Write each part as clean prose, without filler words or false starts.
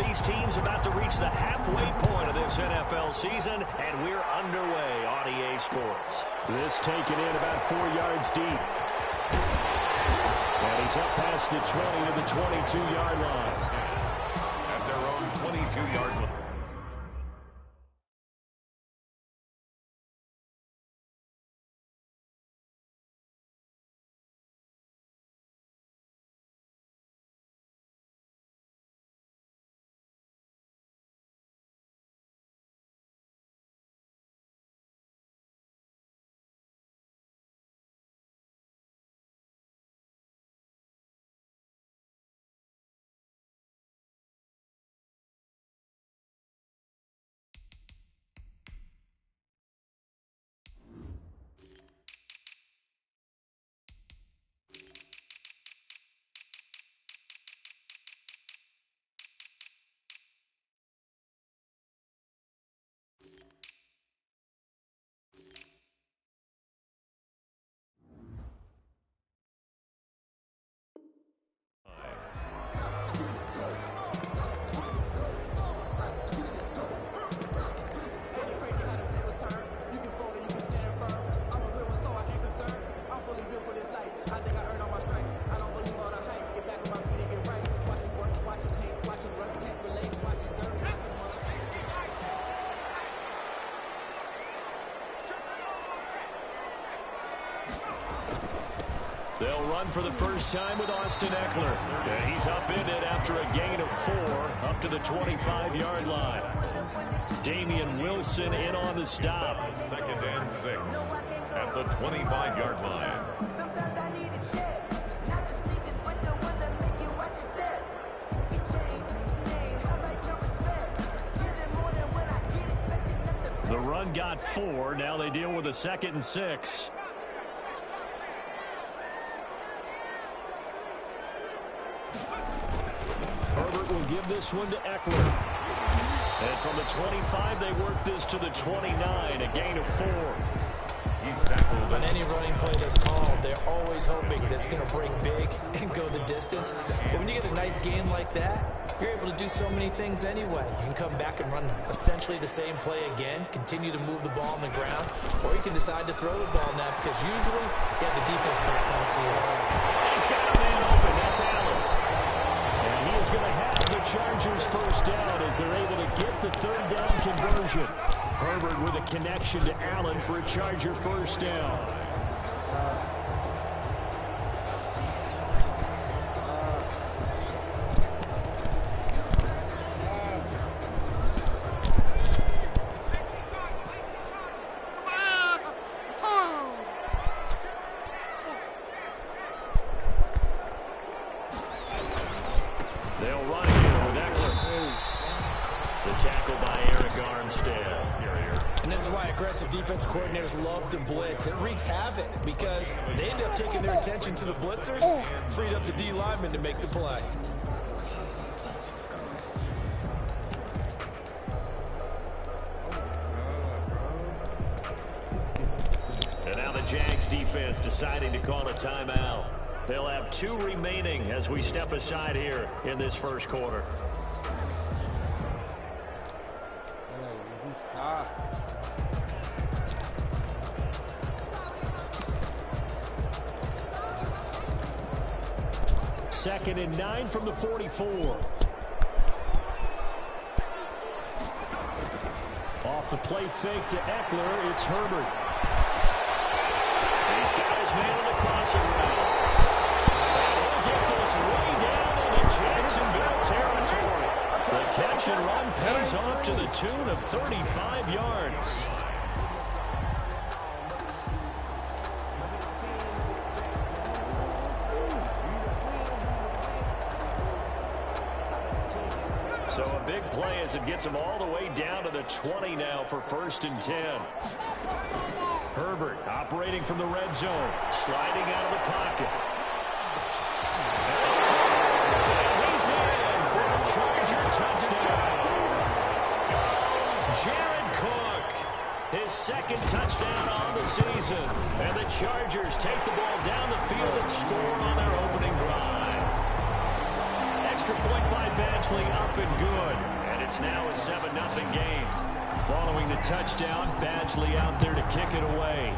these teams about to reach the halfway point of this NFL season, and we're underway on EA Sports. This taken in about 4 yards deep. And he's up past the 20 to the 22-yard line. At their own 22-yard line. They'll run for the first time with Austin Eckler. Yeah, he's up in it after a gain of 4 up to the 25-yard line. Damian Wilson in on the stop. 2nd and 6 at the 25-yard line. The run got 4. Now they deal with a 2nd and 6. Herbert will give this one to Eckler. And from the 25, they work this to the 29, a gain of 4. He's tackled. On any running play that's called, they're always hoping that it's going to break big and go the distance. But when you get a nice game like that, you're able to do so many things anyway. You can come back and run essentially the same play again, continue to move the ball on the ground, or you can decide to throw the ball now because usually you have the defense back on its heels. He's got a man open. That's Allen. And he is going to have the Chargers first down as they're able to get the 3rd down conversion. Herbert with a connection to Allen for a Charger first down. They'll run here with Eckler. The tackle by Eric Armstead. And this is why aggressive defensive coordinators love to blitz. It wreaks havoc because they end up taking their attention to the blitzers, freed up the D lineman to make the play. And now the Jags defense deciding to call a timeout. They'll have 2 remaining as we step aside here in this first quarter. Second and 9 from the 44. Off the play fake to Eckler, it's Herbert. He's got his man on the crossing route. And he'll get this way down into Jacksonville territory. The catch and run pays off to the tune of 35 yards. So a big play as it gets him all the way down to the 20 now for 1st and 10. Herbert operating from the red zone, sliding out of the pocket. And it's caught. And he's in for a Charger touchdown. Jared Cook, his 2nd touchdown on the season. And the Chargers take the ball down the field and score on their opening drive. extra point by Badgley up and good. And it's now a 7-0 game. Following the touchdown, Badgley out there to kick it away.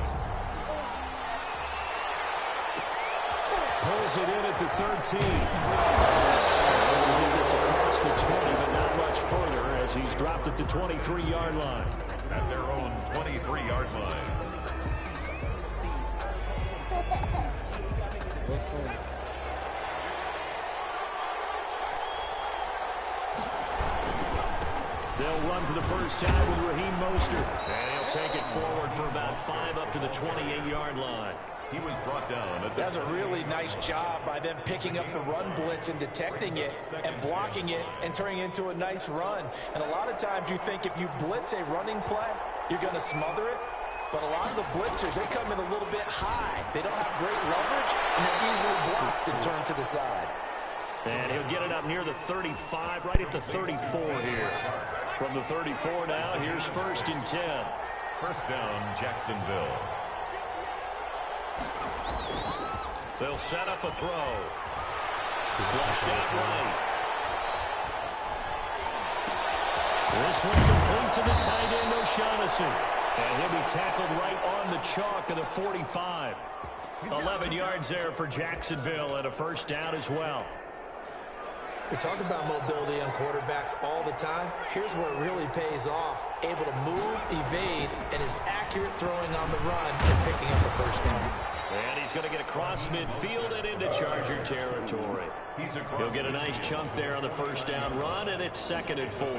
Pulls it in at the 13. He'll get this across the 20, but not much further as he's dropped at the 23-yard line. At their own 23-yard line. They'll run for the first time with Raheem Mostert. And he'll take it forward for about 5 up to the 28-yard line. He was brought down. That's a really nice job by them picking up the run blitz and detecting it and blocking it and turning it into a nice run. And a lot of times you think if you blitz a running play, you're going to smother it. But a lot of the blitzers, they come in a little bit high. They don't have great leverage, and they're easily blocked and turned to the side. And he'll get it up near the 35, right at the 34 here. From the 34 now, here's 1st and 10. First down, Jacksonville. They'll set up a throw. Flushed out right. This one complete to the tight end, O'Shaughnessy. And he'll be tackled right on the chalk of the 45. 11 yards there for Jacksonville and a first down as well. We talk about mobility on quarterbacks all the time. Here's where it really pays off. Able to move, evade, and is accurate throwing on the run and picking up a first down. And he's going to get across midfield and into Charger territory. He'll get a nice chunk there on the first down run, and it's 2nd and 4. All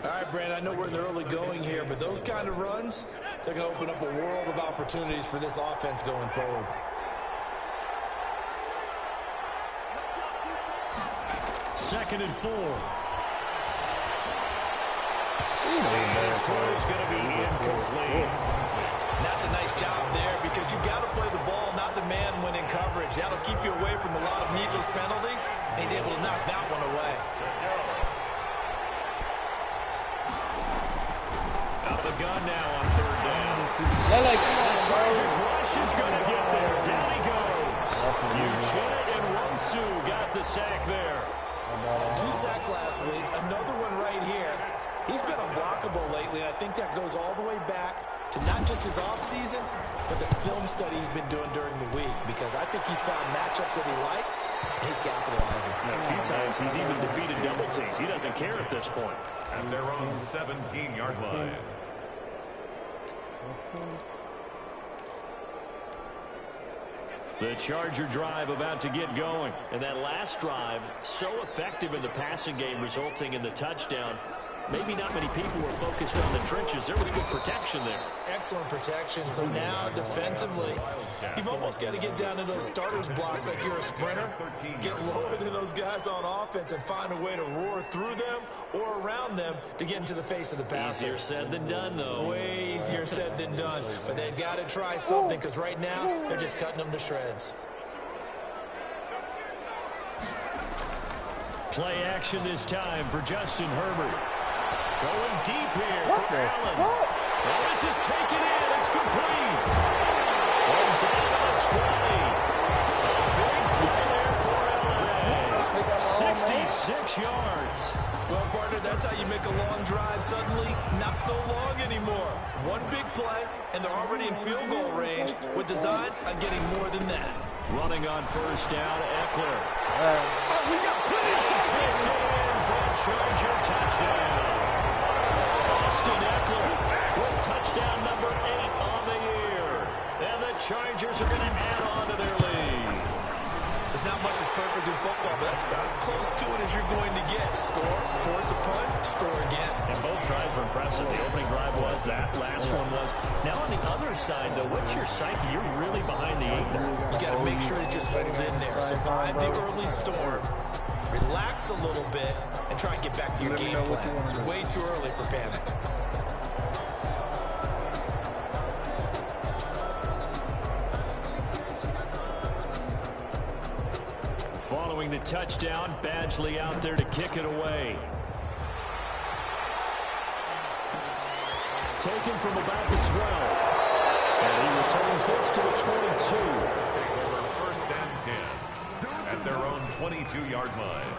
right, Brandon, I know we're in the early going here, but those kind of runs, they're going to open up a world of opportunities for this offense going forward. Second and 4. This throw is going to be incomplete. And that's a nice job there because you've got to play the ball, not the man when in coverage. That'll keep you away from a lot of needless penalties, and he's able to knock that one away. Out the gun now on 3rd down. The Chargers rush is going to get there. Down he goes. Uchenna and Wonsu got the sack there. 2 sacks last week, another one right here. He's been unblockable lately, and I think that goes all the way back to not just his offseason, but the film study he's been doing during the week, because I think he's found matchups that he likes, and he's capitalizing. A few times he's even defeated double teams. He doesn't care at this point. At their own 17-yard line. The Charger drive about to get going. And that last drive, so effective in the passing game, resulting in the touchdown. Maybe not many people were focused on the trenches. There was good protection there. Excellent protection. So now, defensively, you've almost got to get down to those starters blocks like you're a sprinter. Get lower than those guys on offense and find a way to roar through them or around them to get into the face of the passer. Easier said than done, though. Way easier said than done. But they've got to try something because right now, they're just cutting them to shreds. Play action this time for Justin Herbert. Going deep here for Allen. Now this is taken in. It's complete. And down to the 20. A big play there for LA. 66 yards. Well, partner, that's how you make a long drive suddenly not so long anymore. One big play, and they're already in field goal range with designs on getting more than that. Running on first down, Eckler. We got plenty of takes it in for a Charger touchdown. Austin Eckler with touchdown number 8 on the year. And the Chargers are going to add on to their lead. There's not much that's perfect in football, but that's about as close to it as you're going to get. Score, force a punt, score again. And both drives were impressive. The opening drive was, that last one was. Now on the other side, though, what's your psyche? You're really behind the 8 there. You got to make sure you just hold in there. Survive the early storm. Relax a little bit and try and get back to your game plan. It's way too early for panic. Following the touchdown, Badgley out there to kick it away. Taken from about the 12. And he returns this to the 22. First and 10 at their own 22-yard line.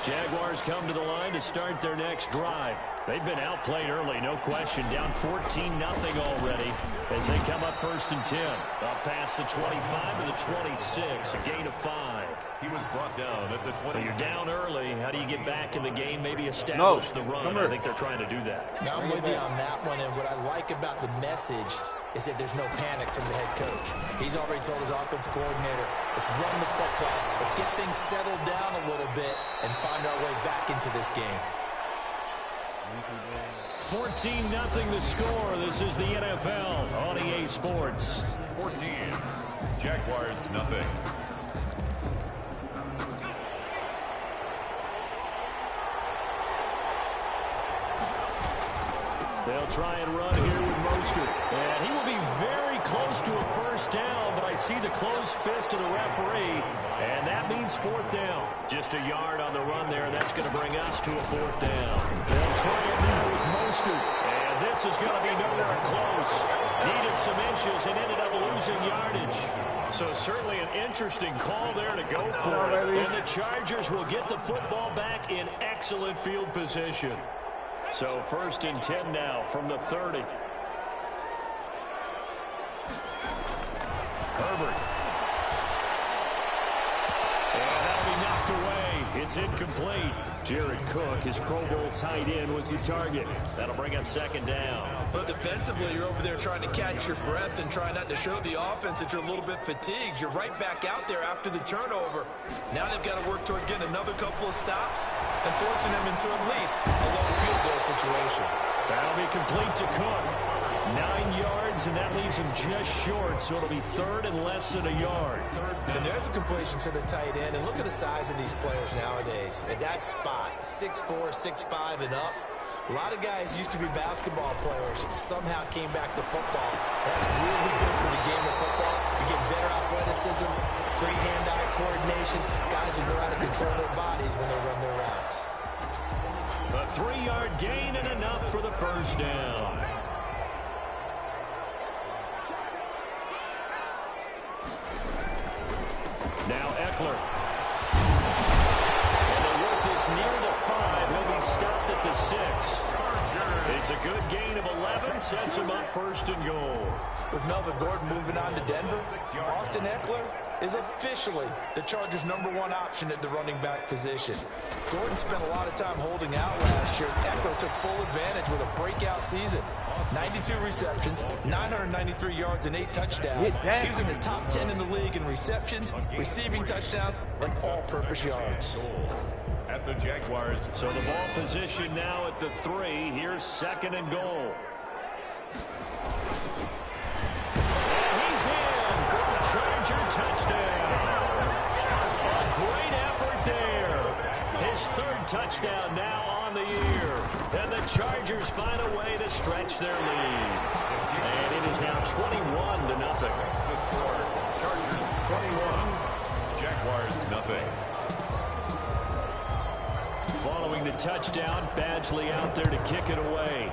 Jaguars come to the line to start their next drive. They've been outplayed early, no question. Down 14-0 already as they come up 1st and 10. Up past the 25 to the 26, a gain of 5. He was brought down at the 20. But you're down early. How do you get back in the game, maybe establish the run? I think they're trying to do that. Now, I'm with you on that one, and what I like about the message is that there's no panic from the head coach. He's already told his offensive coordinator, let's run the football, let's get things settled down a little bit and find our way back into this game. 14-0 the score. This is the NFL on EA Sports. 14. Jaguars, nothing. They'll try and run here with Mostert. And he will be very close to a first down, but I see the closed fist of the referee, and that means 4th down. Just a yard on the run there, and that's going to bring us to a 4th down. They'll try it now with Mostert, and this is going to be nowhere close. Needed some inches and ended up losing yardage. So certainly an interesting call there to go for it. And the Chargers will get the football back in excellent field position. So 1st and 10 now from the 30. Herbert. And that'll be knocked away. It's incomplete. Jared Cook, his Pro Bowl tight end, was the target. That'll bring up 2nd down. But defensively, you're over there trying to catch your breath and try not to show the offense that you're a little bit fatigued. You're right back out there after the turnover. Now they've got to work towards getting another couple of stops and forcing them into at least a long field goal situation. That'll be complete to Cook. 9 yards, and that leaves him just short, so it'll be 3rd and less than a yard. And there's a completion to the tight end, and look at the size of these players nowadays. At that spot, 6'4", 6'5", and up. A lot of guys used to be basketball players, somehow came back to football. That's really good for the game of football. You get better athleticism, great hand-eye coordination, guys who know how to control their bodies when they run their routes. A 3-yard gain and enough for the first down. Now Eckler. And they work this near the 5. He'll be stopped at the 6. It's a good gain of 11. Sets him up 1st and goal. With Melvin Gordon moving on to Denver, Austin Eckler is officially the Chargers' #1 option at the running back position. Gordon spent a lot of time holding out last year. Eckler took full advantage with a breakout season. 92 receptions, 993 yards, and 8 touchdowns. He's in the top 10 in the league in receptions, receiving touchdowns, and all-purpose yards. At the Jaguars. So the ball position now at the 3. Here's 2nd and goal. And he's in for a Charger touchdown. A great effort there. His 3rd touchdown now on the year. And the Chargers find a way to stretch their lead. And it is now 21-0. That's the score. Chargers 21. Jaguars nothing. Following the touchdown, Badgley out there to kick it away.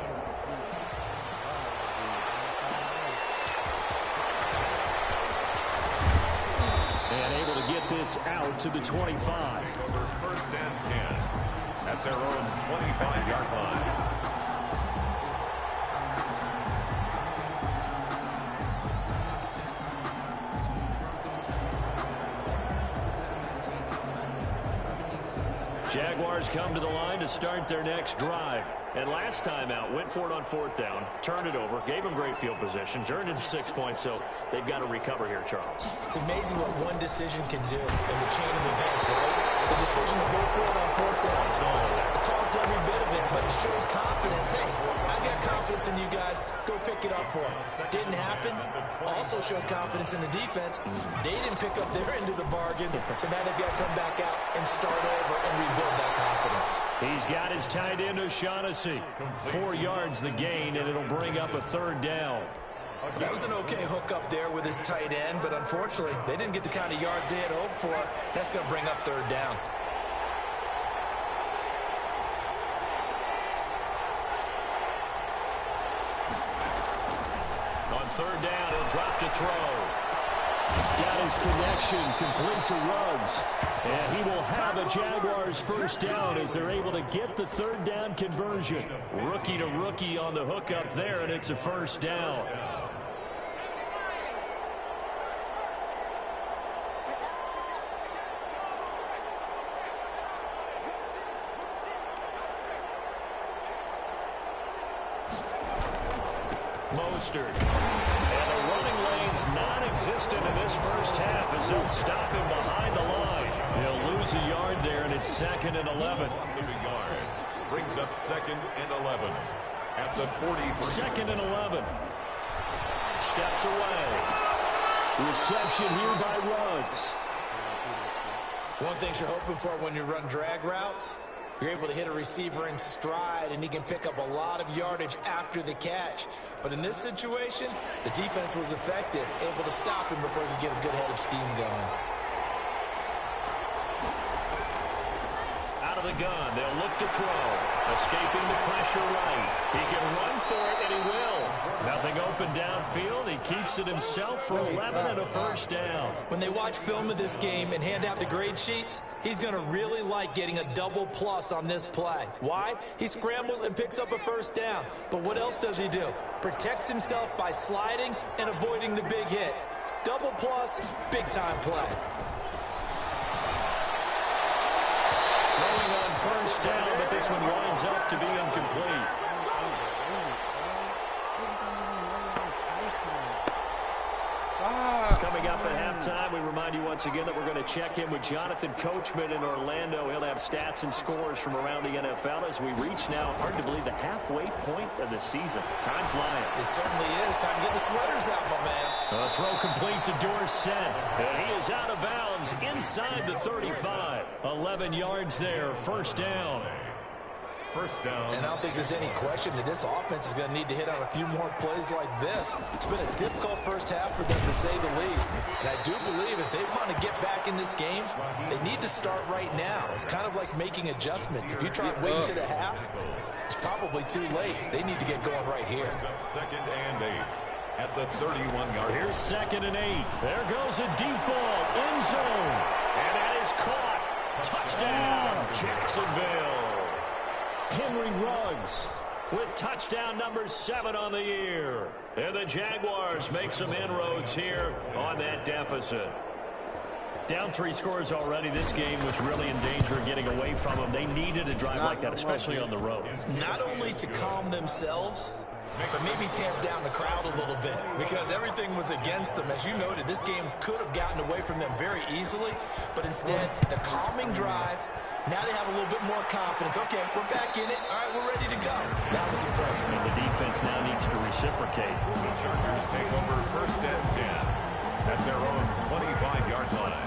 And able to get this out to the 25. Over 1st and 10 at their own 25-yard line. Jaguars come to the line to start their next drive. And last time out, went for it on 4th down, turned it over, gave them great field position, turned into 6 points, so they've got to recover here, Charles. It's amazing what one decision can do in the chain of events, right? The decision to go for it on 4th down. It caused every bit of it, but it showed confidence. Hey, I've got confidence in you guys. Go pick it up for them. Didn't happen. Also showed confidence in the defense. They didn't pick up their end of the bargain, so now they've got to come back out and start over and rebuild that confidence. He's got his tight end, O'Shaughnessy. 4 yards the gain, and it'll bring up a 3rd down. That was an okay hook up there with his tight end, but unfortunately, they didn't get the kind of yards they had hoped for. That's going to bring up 3rd down. On 3rd down, he'll drop to throw. Got his connection complete to Ruggs. And he will have a Jaguars first down as they're able to get the third down conversion. Rookie to rookie on the hookup there, and it's a first down. Mostert. And the running lane's non-existent in this first half as they'll stop him behind the line. He'll lose a yard there, and it's 2nd and 11. Loss of a yard. Brings up 2nd and 11 at the 43. 2nd and 11. Steps away. Reception here by Ruggs. One thing you're hoping for when you run drag routes, you're able to hit a receiver in stride, and he can pick up a lot of yardage after the catch. But in this situation, the defense was effective, able to stop him before he could get a good head of steam going. Out of the gun, they'll look to throw. Escaping the pressure right. He can run for it, and he will. Nothing open downfield. He keeps it himself for 11 and a first down. When they watch film of this game and hand out the grade sheets, he's going to really like getting a double plus on this play. Why? He scrambles and picks up a first down. But what else does he do? Protects himself by sliding and avoiding the big hit. Double plus, big-time play. Throwing on first down, but this one winds up to be incomplete. Coming up at halftime, we remind you once again that we're going to check in with Jonathan Coachman in Orlando. He'll have stats and scores from around the NFL as we reach now, hard to believe, the halfway point of the season. Time flying. It certainly is. Time to get the sweaters out, my man. A throw complete to Dorsett. And he is out of bounds inside the 35. 11 yards there, first down. First down. And I don't think there's any question that this offense is going to need to hit on a few more plays like this. It's been a difficult first half for them, to say the least. And I do believe if they want to get back in this game, they need to start right now. It's kind of like making adjustments. If you try to wait to the half, it's probably too late. They need to get going right here. 2nd and 8 at the 31-yard. Here's 2nd and 8. There goes a deep ball, end zone. And that is caught. Touchdown, Jacksonville. Henry Ruggs with touchdown number 7 on the year. And the Jaguars make some inroads here on that deficit. Down 3 scores already. This game was really in danger of getting away from them. They needed a drive like that, especially on the road. Not only to calm themselves, but maybe tamp down the crowd a little bit, because everything was against them. As you noted, this game could have gotten away from them very easily, but instead, the calming drive. Now they have a little bit more confidence. Okay, we're back in it. All right, we're ready to go. That was impressive. And the defense now needs to reciprocate. The Chargers take over 1st and 10 at their own 25-yard line.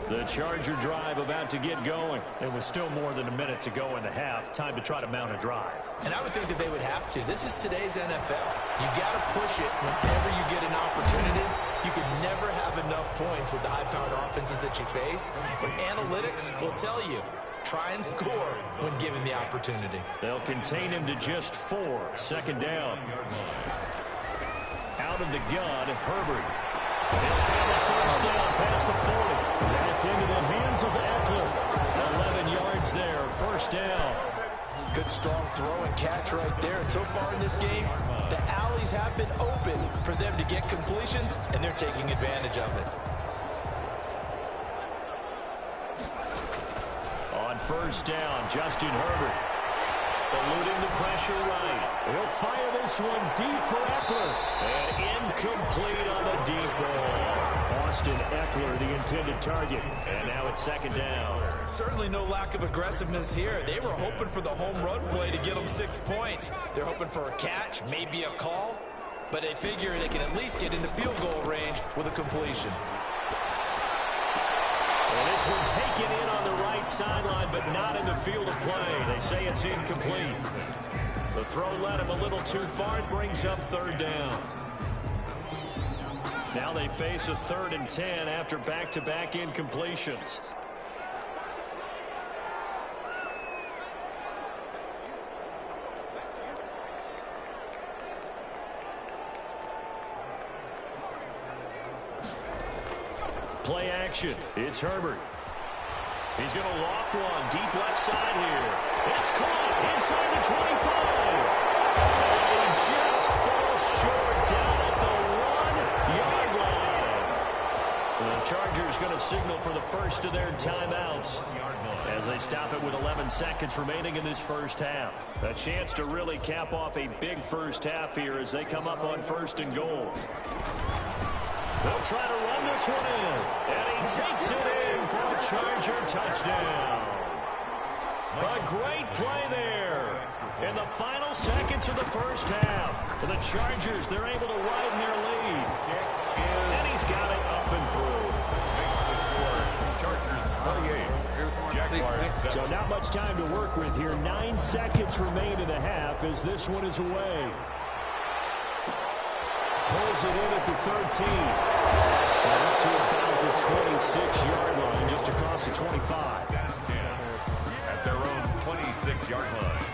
The Charger drive about to get going. There was still more than a minute to go in the half. Time to try to mount a drive. And I would think that they would have to. This is today's NFL. You got to push it whenever you get an opportunity. You can never have enough points with the high-powered offenses that you face. And analytics will tell you, try and score when given the opportunity. They'll contain him to just 4. 2nd down. Out of the gun, Herbert. They'll have a first down past the 40. That's into the hands of Eckler. 11 yards there, first down. Good strong throw and catch right there. And so far in this game, the alleys have been open for them to get completions, and they're taking advantage of it. On first down, Justin Herbert. Eluding the pressure right. He'll fire this one deep for Eckler. And incomplete on the deep ball. Austin Eckler, the intended target. And now it's 2nd down. Certainly no lack of aggressiveness here. They were hoping for the home run play to get them 6 points. They're hoping for a catch, maybe a call. But they figure they can at least get into field goal range with a completion. Well, this one taken in on the right sideline, but not in the field of play. They say it's incomplete. The throw led him a little too far. It brings up 3rd down. Now they face a 3rd and 10 after back-to-back incompletions. Play action. It's Herbert. He's going to loft one deep left side here. It's caught inside the 25. He just falls short down at the 1-yard line. The Chargers going to signal for the first of their timeouts as they stop it with 11 seconds remaining in this first half. A chance to really cap off a big first half here as they come up on 1st and goal. They'll try to run this one in, and he takes it in for a Charger touchdown. A great play there in the final seconds of the first half. For the Chargers, they're able to widen their lead. And he's got it up and through. Makes the score. Chargers 28. Jaguars 7. So not much time to work with here. 9 seconds remain in the half as this one is away. Pulls it in at the 13. Up to about the 26-yard line, just across the 25. Down 10 at their own 26-yard line.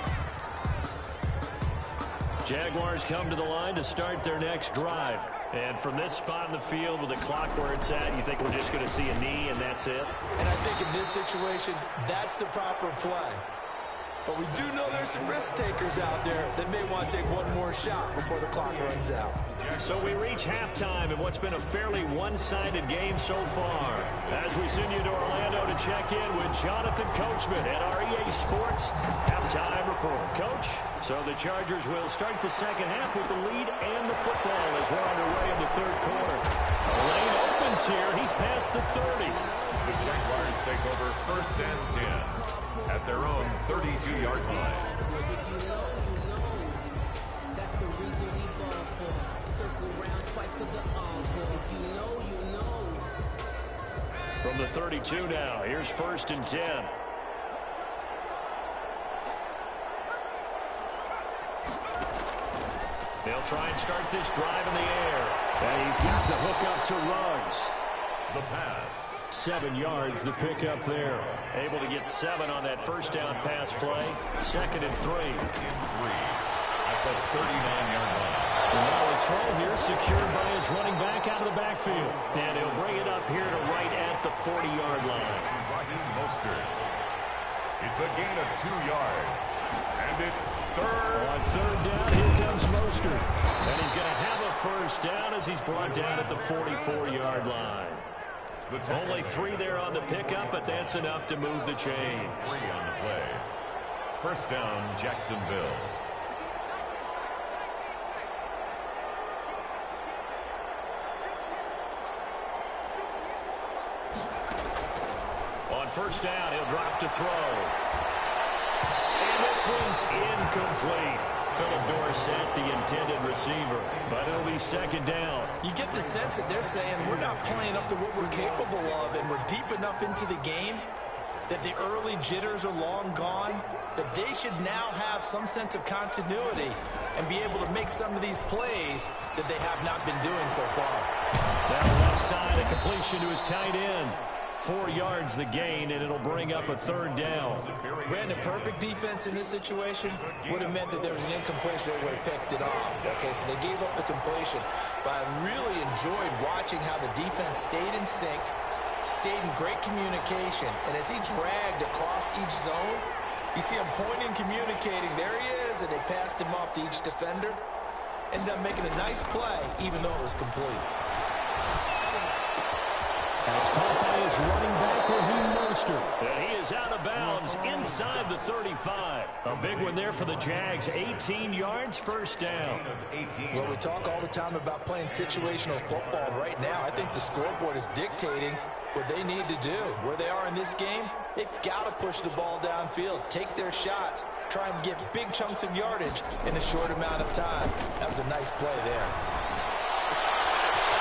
Jaguars come to the line to start their next drive. And from this spot in the field with the clock where it's at, you think we're just going to see a knee and that's it? And I think in this situation, that's the proper play. But we do know there's some risk takers out there that may want to take one more shot before the clock runs out. So we reach halftime in what's been a fairly one-sided game so far. As we send you to Orlando to check in with Jonathan Coachman at our EA Sports halftime report. Coach, so the Chargers will start the second half with the lead and the football as we're underway in the 3rd quarter. The lane opens here. He's past the 30. The Jaguars take over 1st and 10 at their own 32-yard line. That's the reason we ball for. Circle around twice for the encore. If you know, you know. From the 32 now, here's 1st and 10. They'll try and start this drive in the air. And he's got the hook up to Ruggs. The pass. 7 yards, the pickup there. Able to get 7 on that first down pass play. 2nd and 3. At the 39-yard line. Now a throw here secured by his running back out of the backfield. And he'll bring it up here to right at the 40-yard line. It's a gain of 2 yards. And it's 3rd. On 3rd down, here comes Mostert. And he's going to have a first down as he's brought down at the 44-yard line. Only 3 there on the pickup, but that's enough to move the chains. 3 on the play. First down, Jacksonville. On first down, he'll drop to throw. And this one's incomplete. Philip Dorsett, the intended receiver, but it'll be 2nd down. You get the sense that they're saying we're not playing up to what we're capable of, and we're deep enough into the game that the early jitters are long gone, that they should now have some sense of continuity and be able to make some of these plays that they have not been doing so far. Now left side, a completion to his tight end. 4 yards the gain, and it'll bring up a 3rd down. Brandon, perfect defense in this situation would have meant that there was an incompletion that would have picked it off. Okay, so they gave up the completion. But I really enjoyed watching how the defense stayed in sync, stayed in great communication. And as he dragged across each zone, you see him pointing, communicating. There he is, and they passed him off to each defender. Ended up making a nice play, even though it was complete. That's caught by his running back, Raheem Mostert. And he is out of bounds inside the 35. A big one there for the Jags. 18 yards, first down. Well, we talk all the time about playing situational football. Right now, I think the scoreboard is dictating what they need to do. Where they are in this game, they've got to push the ball downfield, take their shots, try and get big chunks of yardage in a short amount of time. That was a nice play there.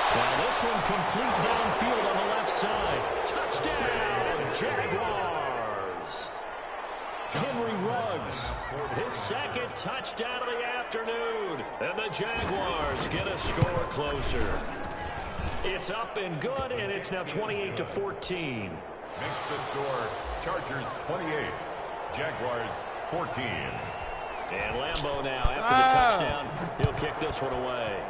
Now this one complete downfield on the left side. Touchdown, Jaguars. Henry Ruggs, his 2nd touchdown of the afternoon. And the Jaguars get a score closer. It's up and good, and it's now 28-14. Makes the score Chargers 28, Jaguars 14. And Lambeau now, after the touchdown, he'll kick this one away.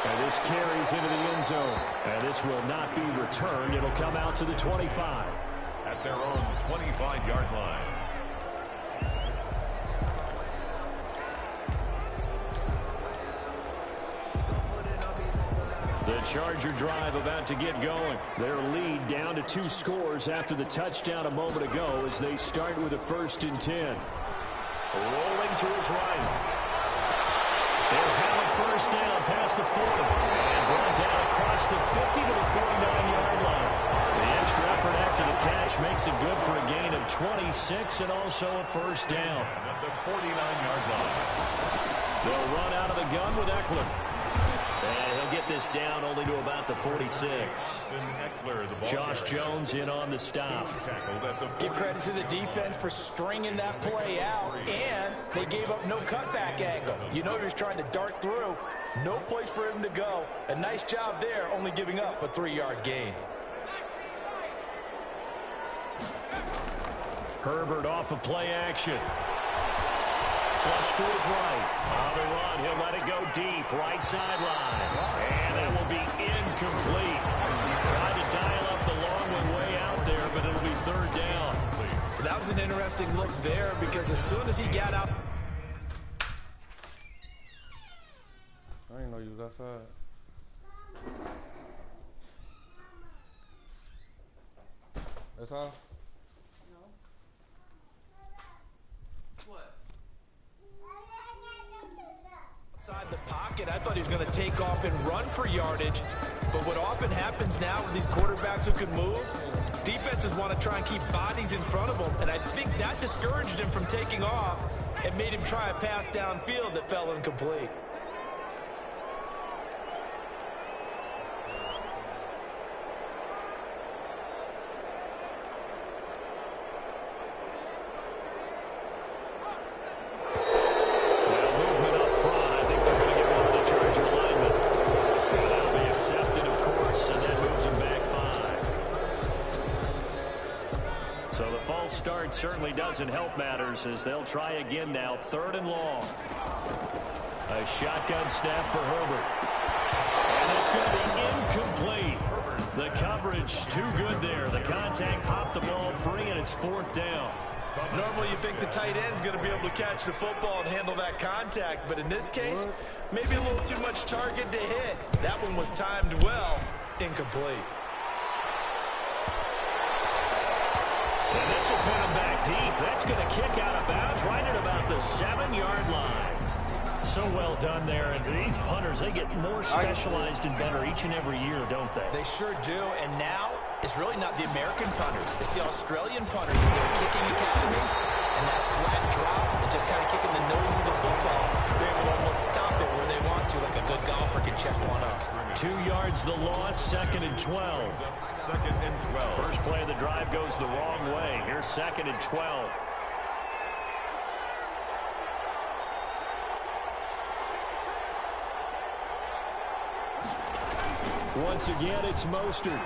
And this carries into the end zone. And this will not be returned. It'll come out to the 25. At their own 25-yard line. The Charger drive about to get going. Their lead down to 2 scores after the touchdown a moment ago as they start with a 1st and 10. Rolling to his right. They'll have a 1st down past the 40. And brought down across the 50 to the 49-yard line. The extra effort after the catch makes it good for a gain of 26 and also a 1st down. At the 49-yard line. They'll run out of the gun with Eckler. And he'll get this down only to about the 46. Josh Jones in on the stop. Give credit to the defense for stringing that play out, and they gave up no cutback angle. You know he was trying to dart through. No place for him to go. A nice job there, only giving up a 3-yard gain. Herbert off of play action. Flush to his right. On the run, he'll let it go deep. Right sideline. And that will be incomplete. Tried to dial up the long one way out there, but it'll be 3rd down. That was an interesting look there because as soon as he got out. I didn't know you was outside. That's all? Inside the pocket, I thought he was going to take off and run for yardage. But what often happens now with these quarterbacks who can move, defenses want to try and keep bodies in front of them. And I think that discouraged him from taking off and made him try a pass downfield that fell incomplete. Certainly doesn't help matters as they'll try again now. 3rd and long. A shotgun snap for Herbert. And it's going to be incomplete. The coverage too good there. The contact popped the ball free, and it's 4th down. Normally you think the tight end's going to be able to catch the football and handle that contact, but in this case, maybe a little too much target to hit. That one was timed well. Incomplete. And this will put him back deep. That's going to kick out of bounds right at about the 7-yard line. So well done there. And these punters, they get more specialized and better each and every year, don't they? They sure do. And now it's really not the American punters. It's the Australian punters with their kicking academies and that flat drop and just kind of kicking the nose of the football. They're able to almost stop it where they want to, like a good golfer can check one up. 2 yards the loss, 2nd and 12. 2nd and 12. First play of the drive goes the wrong way. Here's 2nd and 12. Once again, it's Mostert.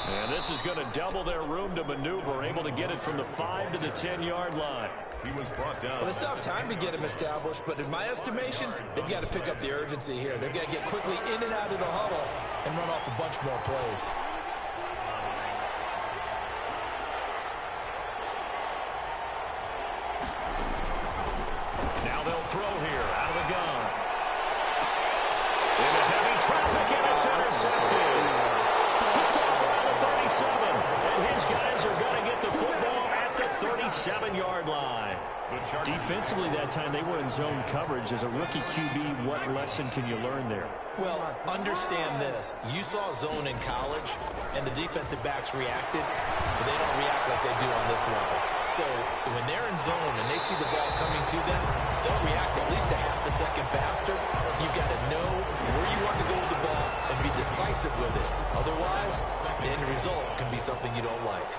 And this is going to double their room to maneuver, able to get it from the 5 to the 10-yard line. He was brought down. Well, they still have time to get him established, but in my estimation, they've got to pick up the urgency here. They've got to get quickly in and out of the huddle and run off a bunch more plays. Now they'll throw here out of the gun. Into heavy traffic, and it's intercepted. Picked off around the 37, and his guys are going to get the football at the 37-yard line. Defensively that time, they were in zone coverage. As a rookie QB, what lesson can you learn there? Well, understand this. You saw zone in college, and the defensive backs reacted, but they don't react like they do on this level. So when they're in zone and they see the ball coming to them, they'll react at least a half a second faster. You've got to know where you want to go with the ball and be decisive with it. Otherwise, the end result can be something you don't like.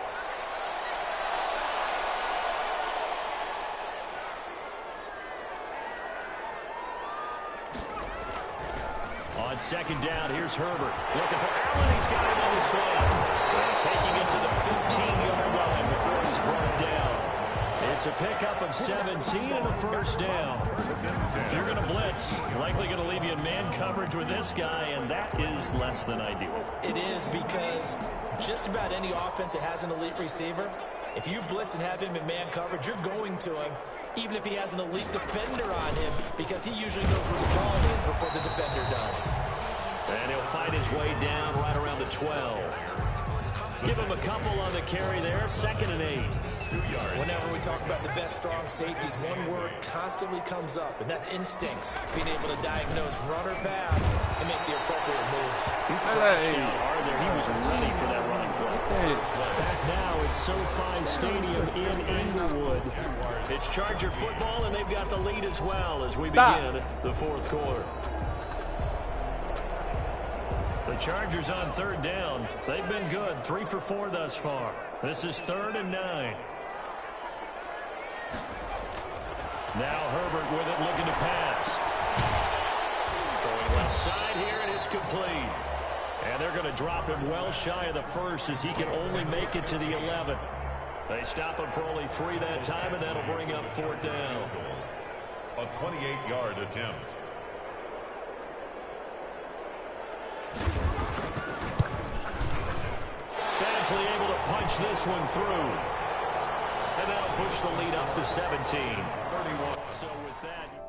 second down. Here's Herbert. Looking for Allen. He's got it on the slant. And taking it to the 15-yard line before he's brought down. It's a pickup of 17 and a first down. If you're going to blitz, you're likely going to leave you in man coverage with this guy, and that is less than ideal. It is, because just about any offense that has an elite receiver, if you blitz and have him in man coverage, you're going to him, even if he has an elite defender on him, because he usually knows where the ball is before the defender does. And he'll find his way down right around the 12. Give him a couple on the carry there. 2nd and 8. 2 yards. Whenever we talk about the best strong safeties, one word constantly comes up, and that's instincts. Being able to diagnose run or pass and make the appropriate moves. He crashed out hard there. He was ready for that running play. Back now at SoFi Stadium in Inglewood. It's Charger football, and they've got the lead as well as we begin the 4th quarter. The Chargers on 3rd down. They've been good. 3 for 4 thus far. This is 3rd and 9. Now Herbert with it, looking to pass. Throwing left side here, and it's complete. And they're going to drop him well shy of the 1st as he can only make it to the 11. They stop him for only 3 that time, and that'll bring up 4th down. A 28-yard attempt. Badgley able to punch this one through. And that'll push the lead up to 17. 31. So with that...